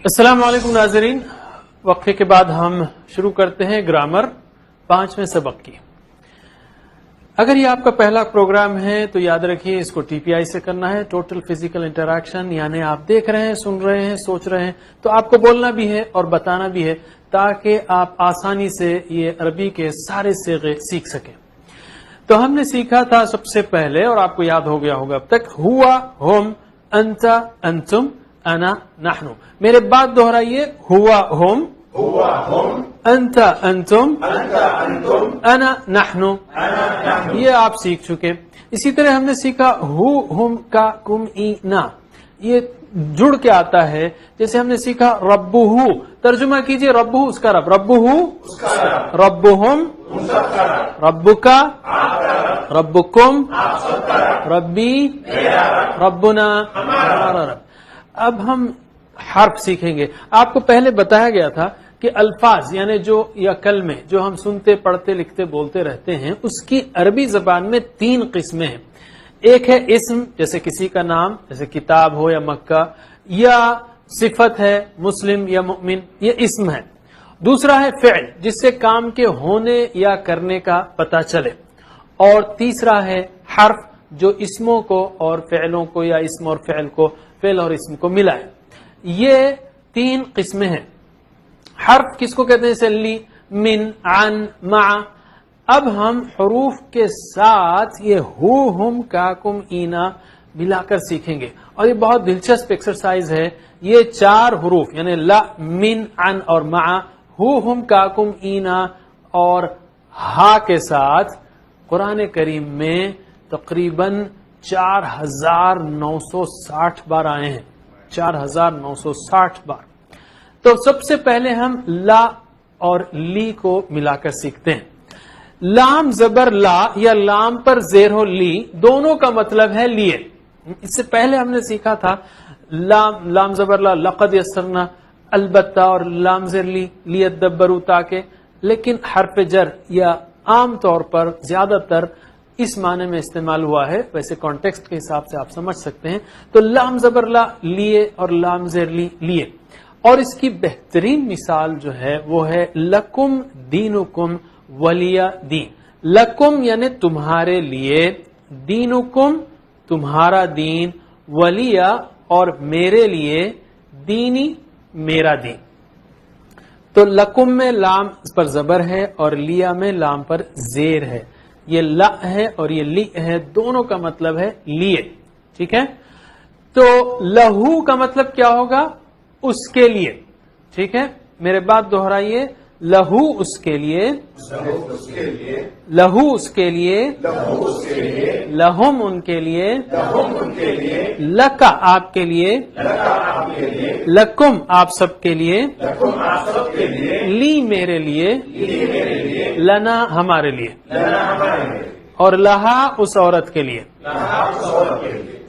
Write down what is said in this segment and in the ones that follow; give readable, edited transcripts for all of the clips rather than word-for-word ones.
السلام علیکم ناظرین، وقفے کے بعد ہم شروع کرتے ہیں گرامر 5ویں سبق کی۔ اگر یہ آپ کا پہلا پروگرام ہے تو یاد رکھیے اس کو TPI سے کرنا ہے، ٹوٹل فزیکل انٹریکشن، یعنی آپ دیکھ رہے ہیں، سن رہے ہیں، سوچ رہے ہیں، تو آپ کو بولنا بھی ہے اور بتانا بھی ہے تاکہ آپ آسانی سے یہ عربی کے سارے صیغے سیکھ سکیں۔ تو ہم نے سیکھا تھا سب سے پہلے، اور آپ کو یاد ہو گیا ہوگا اب تک، ہوا، ہم، انت، انتم، انا، نحن۔ میرے بعد دہرائیے، ہوا، ہم، انت، انتم، انا، نحن۔ یہ آپ سیکھ چکے۔ اسی طرح ہم نے سیکھا ہو، ہم، کا، کم، ای، نا۔ یہ جڑ کے آتا ہے، جیسے ہم نے سیکھا ربہ، ترجمہ کیجئے ربہ اس کا رب، ربہ، ربہم، ربکا، ربکم، ربی، ربنا، ہمارا رب۔ اب ہم حرف سیکھیں گے۔ آپ کو پہلے بتایا گیا تھا کہ الفاظ یعنی جو یا کلمے جو ہم سنتے، پڑھتے، لکھتے، بولتے رہتے ہیں، اس کی عربی زبان میں 3 قسمیں ہیں۔ ایک ہے اسم، جیسے کسی کا نام، جیسے کتاب ہو یا مکہ، یا صفت ہے مسلم یا مؤمن، یہ اسم ہے۔ دوسرا ہے فعل، جس سے کام کے ہونے یا کرنے کا پتہ چلے۔ اور تیسرا ہے حرف، جو اسموں کو اور فعلوں کو یا اسم اور فعل کو، فعل اور اسم کو ملائے۔ یہ 3 قسمیں ہیں۔ حرف کس کو کہتے ہیں؟ جیسے لی، من، عن، مع۔ اب ہم حروف کے ساتھ یہ ہو، ہم، کا، کم، اینا ملا کر سیکھیں گے، اور یہ بہت دلچسپ ایکسرسائز ہے۔ یہ 4 حروف یعنی لا، من، عن اور مع، ہو، ہم، کا، کم، اینا اور ہا کے ساتھ قرآن کریم میں تقریباً 4960 بار آئے ہیں، 4960 بار۔ تو سب سے پہلے ہم لا اور لی کو ملا کر سیکھتے ہیں۔ لام زبر لا یا لام پر زیر ہو لی، دونوں کا مطلب ہے لیے۔ اس سے پہلے ہم نے سیکھا تھا لام زبر لا، لقد یسرنا، البتہ، اور لام زیر لی، لیدبروا، تاکہ۔ لیکن حرف جر یا عام طور پر زیادہ تر اس معنی میں استعمال ہوا ہے، ویسے کانٹیکسٹ کے حساب سے آپ سمجھ سکتے ہیں۔ تو لام زبر لا لیے اور لام زیر لی لیے۔ اور اس کی بہترین مثال جو ہے وہ ہے لکم دینکم ولی دین۔ لکم یعنی تمہارے لیے، دینکم تمہارا دین، ولی اور میرے لیے، دینی میرا دین۔ تو لکم میں لام پر زبر ہے اور لیا میں لام پر زیر ہے۔ یہ لا ہے اور یہ لی ہے، دونوں کا مطلب ہے لیے، ٹھیک ہے۔ تو لہو کا مطلب کیا ہوگا؟ اس کے لیے، ٹھیک ہے۔ میرے بات دہرائیے، لہو اس کے لیے، لہو اس کے لیے، لہم ان کے لیے، لکا آپ کے لیے، لکم آپ سب کے لیے، لی میرے لیے، لنا ہمارے لیے، اور لہا اس عورت کے لیے،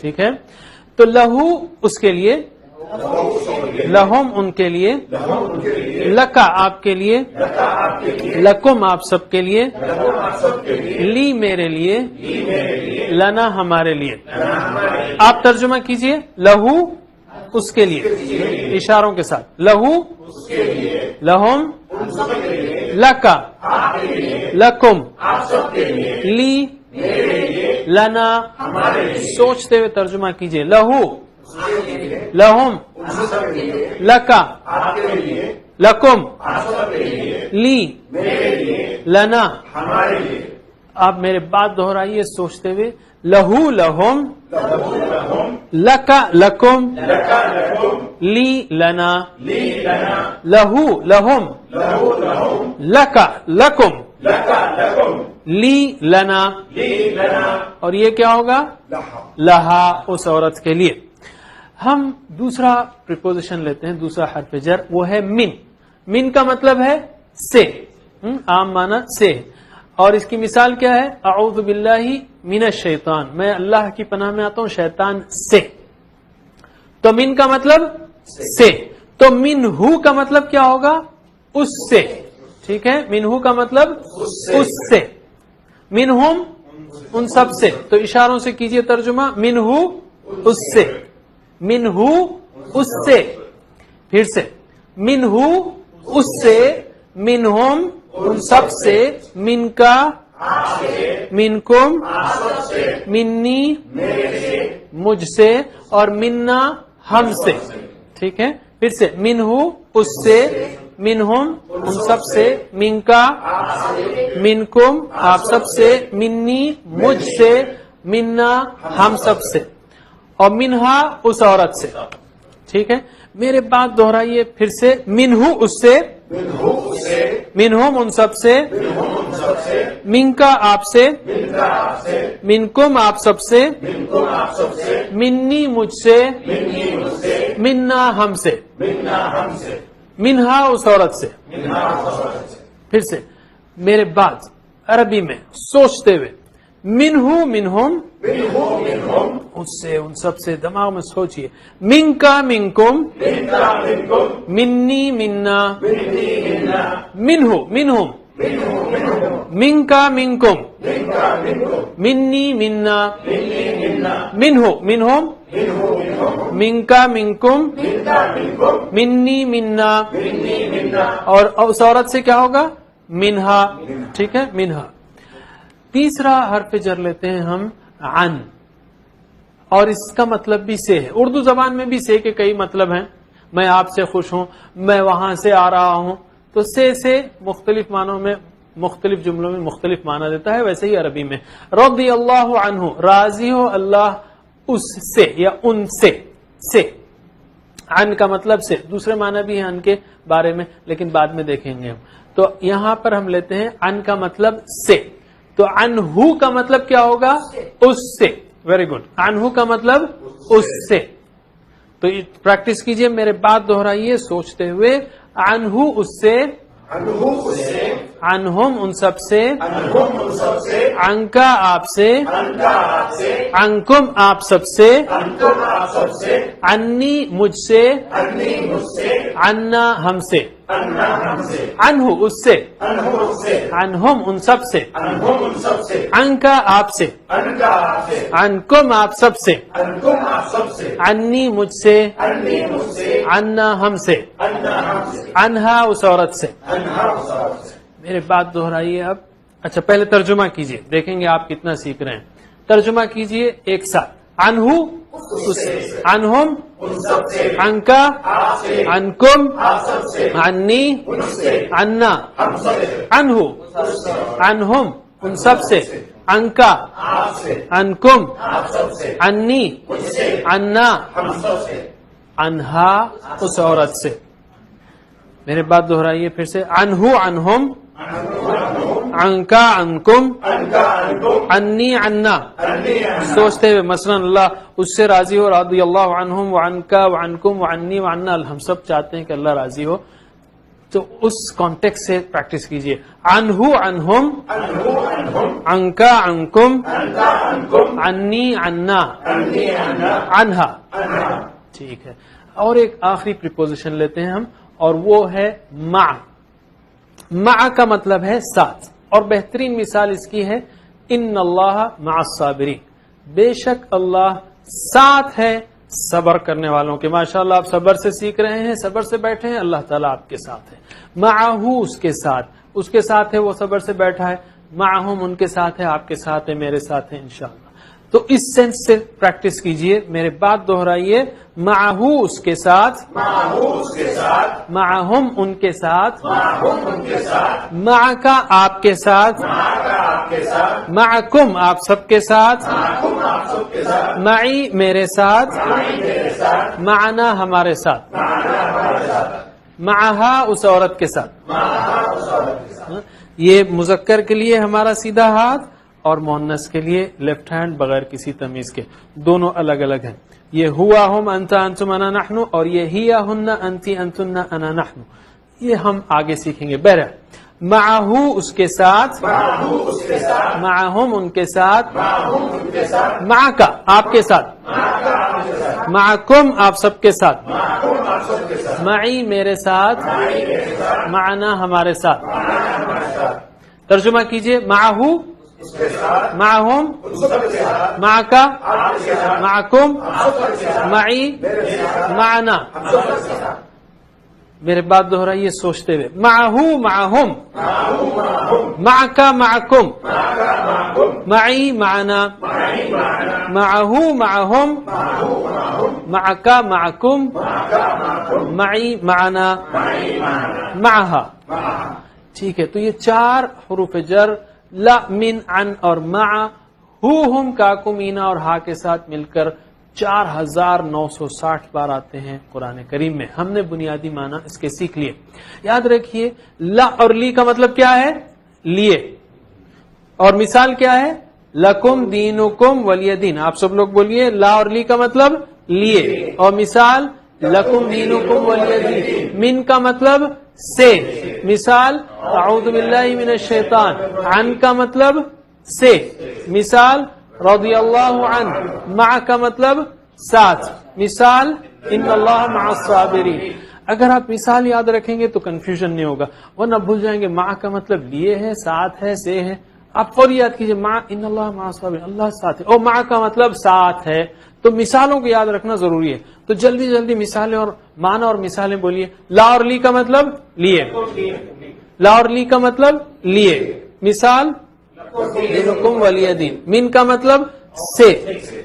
ٹھیک ہے۔ تو لہو اس کے لیے، لہم ان کے لیے، لکا آپ کے لیے، لکم آپ سب کے لیے، لی میرے لیے، لنا ہمارے لیے۔ آپ ترجمہ کیجئے، لہو اس کے لیے، اشاروں کے ساتھ، لہو، لہم، لکا، لکم، لی، لنا۔ سوچتے ہوئے ترجمہ کیجئے، لہو، لہم، لکا، لکم، لی، لنا۔ آپ میرے بات دہرائیے سوچتے ہوئے، لہو لہم، لکا لکم، لی لنا، لہو لہم، لکا لکم، لی لنا۔ اور یہ کیا ہوگا؟ لہا اس عورت کے لیے۔ ہم دوسرا پریپوزیشن لیتے ہیں، دوسرا حرف جر، وہ ہے من۔ من کا مطلب ہے سے، عام معنی سے۔ اور اس کی مثال کیا ہے؟ اعوذ باللہ من الشیطان، میں اللہ کی پناہ میں آتا ہوں شیطان سے۔ تو من کا مطلب سے۔ تو منہو کا مطلب کیا ہوگا؟ اس سے، ٹھیک ہے۔ منہو کا مطلب اس سے، منہم ان سب سے۔ تو اشاروں سے کیجئے ترجمہ، منہو اس سے، منہو اس سے، پھر سے منہو اس سے، منہم ان سب سے، من کا منکم منی مجھ سے، اور منا ہم سے. ٹھیک ہے، پھر سے منہو اس سے، منہم ان سب سے، من کا منکم آپ سب سے، منی مجھ سے، منا ہم سب سے، اور منہا اس عورت سے. ٹھیک ہے، میرے بات دہرائیے پھر سے، منہو اس سے، منہم ان سب سے، من کا آپ سے، منکم آپ سب سے، منی مجھ سے، منا ہم سے، منہا اس عورت سے. پھر سے میرے بعد عربی میں سوچتے ہوئے، منہو منہم اس سے ان سب سے، دماغ میں سوچئے، من کا منکم منی منا، منہو منہم من کا منکم منی منا، منہو منہم من کا منکم منی منا، اور اس عورت سے کیا ہوگا؟ منہا. ٹھیک ہے، منہا. تیسرا حرف جر لیتے ہیں ہم، عن، اور اس کا مطلب بھی سے ہے. اردو زبان میں بھی سے کے کئی مطلب ہیں. میں آپ سے خوش ہوں، میں وہاں سے آ رہا ہوں، تو سے مختلف معنوں میں، مختلف جملوں میں مختلف معنی دیتا ہے. ویسے ہی عربی میں رضی اللہ عنہ، راضی ہو اللہ اس سے یا ان سے. عن کا مطلب سے، دوسرے معنی بھی ہیں عن کے بارے میں، لیکن بعد میں دیکھیں گے ہم. تو یہاں پر ہم لیتے ہیں عن کا مطلب سے. تو عنہو کا مطلب کیا ہوگا؟ اس سے. Very good. عنہو کا مطلب اس سے. تو پریکٹس کیجئے، میرے بات دہرائیے سوچتے ہوئے، عنہو اس سے، عنہم ان سب سے، عنکا آپ سے، عنکم آپ سب سے، عنی مجھ سے، عنا ہم سے. عنہو اس سے، عنہم ان سب سے، عنکا آپ سے، عنکم آپ سب سے، عنی مجھ سے، عنا ہم سے، عنہا اس عورت سے. میرے بات دہرائیے اب. اچھا پہلے ترجمہ کیجئے، دیکھیں گے آپ کتنا سیکھ رہے ہیں. ترجمہ کیجئے ایک ساتھ. عنہو اس سے، عنہم عنکا، عنکم عنی، عنا. عنہو عنہم ان سب سے، عنکا عنکم عنی، عنا عنہا اس عورت سے. میرے بات دہرائیے پھر سے. عنہو عنہم، عنکا عنکم، عنی عنا. سوچتے ہوئے، مثلا اللہ اس سے راضی ہو، رضی اللہ عنہم وعنکا وعنکم وعنی وعنا. ہم سب چاہتے ہیں کہ اللہ راضی ہو، تو اس کانٹیکس سے پریکٹس کیجئے. عنہو عنہم، عنکا عنکم، عنی عنا، عنہا. ٹھیک ہے. اور ایک آخری پریپوزیشن لیتے ہیں ہم، اور وہ ہے مع. مع کا مطلب ہے ساتھ، اور بہترین مثال اس کی ہے ان اللہ مع الصابرین. بے شک اللہ ساتھ ہے صبر کرنے والوں کے. ماشاءاللہ آپ صبر سے سیکھ رہے ہیں، صبر سے بیٹھے ہیں، اللہ تعالیٰ آپ کے ساتھ ہے. معہو اس کے ساتھ، اس کے ساتھ ہے، وہ صبر سے بیٹھا ہے. معہم ان کے ساتھ ہے، آپ کے ساتھ ہے، میرے ساتھ ہے انشاءاللہ. تو اس سینس سے پریکٹس کیجئے، میرے بات دہرائیے. معہو اس کے ساتھ، معہم ان کے ساتھ، معکا آپ کے ساتھ، معکم آپ سب کے ساتھ، معی میرے ساتھ، معنا ہمارے ساتھ، معہا اس عورت کے ساتھ. یہ مذکر کے لیے ہمارا سیدھا ہاتھ، اور مؤنث کے لیے لیفٹ ہینڈ بغیر کسی تمیز کے. دونوں الگ الگ ہیں. یہ ہوا ہم انت انتم انا نحن، اور یہ ہیا ہن انتی انتن انا نحن. یہ ہم آگے سیکھیں گے. بہرحال معہو اس کے ساتھ، معہم ان کے ساتھ، معکا آپ کے ساتھ، معکم آپ سب کے ساتھ، معی میرے ساتھ، معنا ہمارے ساتھ. ترجمہ کیجئے. معہو معہم، معکا، معکم، معی، معنا. میرے بات دہرائیے سوچتے ہوئے. معہو معہم, معکا معکم, معی معنا, معہو معہم, معکا معکم, معی معنا, معہا. ٹھیک ہے, تو یہ 4 حروف جر لا, من, عن اور مع, ہو, ہم, کاکم, اینا اور ہا کے ساتھ مل کر 4960 بار آتے ہیں قرآن کریم میں. ہم نے بنیادی معنی اس کے سیکھ لیے. یاد رکھیے لا اور لی کا مطلب کیا ہے؟ لیے. اور مثال کیا ہے؟ لکم دینکم ولی دین. آپ سب لوگ بولیے لا اور لی کا مطلب لیے, اور مثال لکم دینکم ولی دین. من کا مطلب سے, مثال اعوذ باللہ من الشیطان. عن کا مطلب سے, مثال رضی اللہ عنہ. مع کا مطلب ساتھ, مثال ان اللہ مع الصابرین. اگر آپ مثال یاد رکھیں گے تو کنفیوژن نہیں ہوگا, ورنہ بھول جائیں گے مع کا مطلب لیے ہے, ساتھ ہے, سے ہے. آپ فوری یاد کیجئے مع ان اللہ مع الصابرین, اللہ ساتھ ہے, اور مع کا مطلب ساتھ ہے. تو مثالوں کو یاد رکھنا ضروری ہے. تو جلدی جلدی مثالیں اور معنی اور مثالیں بولیے. لا اور لی کا مطلب لیے, لا اور لی کا مطلب لیے, مثال دینکم ولی دین. من کا مطلب سے,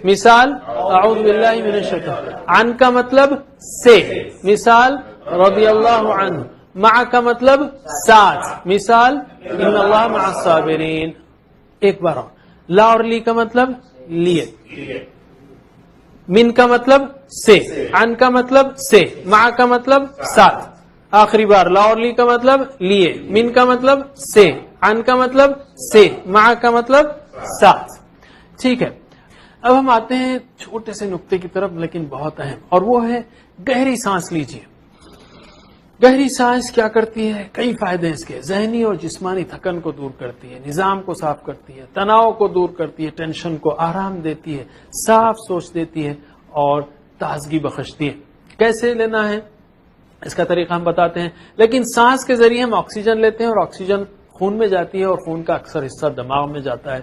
مثال اعوذ باللہ من الشیطان. عن کا مطلب سے, مثال رضی اللہ عنہ. مع کا مطلب ساتھ, مثال ان اللہ مع الصابرین. ایک بار اور, لا اور لی کا مطلب لیے, من کا مطلب سے, عن کا مطلب سے, مع کا مطلب ساتھ. آخری بار, لا اور لی کا مطلب لیے, من کا مطلب سے, عن کا مطلب سے, مع کا مطلب ساتھ. ٹھیک ہے, اب ہم آتے ہیں چھوٹے سے نقطے کی طرف, لیکن بہت اہم, اور وہ ہے گہری سانس لیجیے. گہری سانس کیا کرتی ہے؟ کئی فائدے اس کے. ذہنی اور جسمانی تھکن کو دور کرتی ہے, نظام کو صاف کرتی ہے, تناؤ کو دور کرتی ہے, ٹینشن کو آرام دیتی ہے, صاف سوچ دیتی ہے اور تازگی بخشتی ہے. کیسے لینا ہے اس کا طریقہ ہم بتاتے ہیں. لیکن سانس کے ذریعے ہم آکسیجن لیتے ہیں, اور آکسیجن خون میں جاتی ہے, اور خون کا اکثر حصہ دماغ میں جاتا ہے.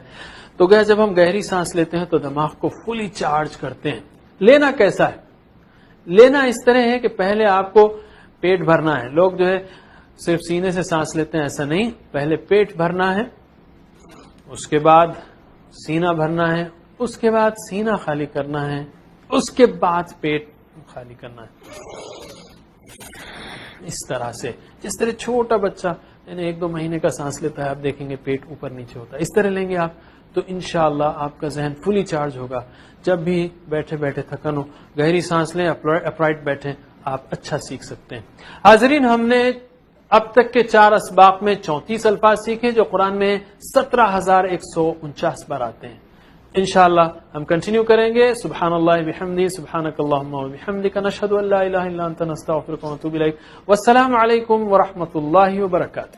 تو جب ہم گہری سانس لیتے ہیں تو دماغ کو فلی چارج کرتے ہیں. لینا کیسا ہے؟ لینا اس طرح ہے کہ پہلے آپ کو پیٹ بھرنا ہے. لوگ جو ہے صرف سینے سے سانس لیتے ہیں, ایسا نہیں. پہلے پیٹ بھرنا ہے, اس کے بعد سینہ بھرنا ہے, اس کے بعد سینہ خالی کرنا ہے, اس کے بعد پیٹ خالی کرنا ہے. اس طرح سے, جس طرح چھوٹا بچہ یعنی 1-2 مہینے کا سانس لیتا ہے, آپ دیکھیں گے پیٹ اوپر نیچے ہوتا ہے. اس طرح لیں گے آپ تو انشاءاللہ آپ کا ذہن فلی چارج ہوگا. جب بھی بیٹھے بیٹھے تھکن ہو, گہری سانس لیں, اپرائٹ بیٹھیں, آپ اچھا سیکھ سکتے ہیں. حاضرین, ہم نے اب تک کے 4 اسباق میں 34 الفاظ سیکھے جو قرآن میں 17,149 بار آتے ہیں. انشاءاللہ ہم کنٹینیو کریں گے. سبحان اللہ بحمدی, سبحانک اللہم وبحمدک, نشہد ان لا الہ الا انت, نستغفرک ونتوب الیک. والسلام علیکم ورحمۃ اللہ وبرکاتہ.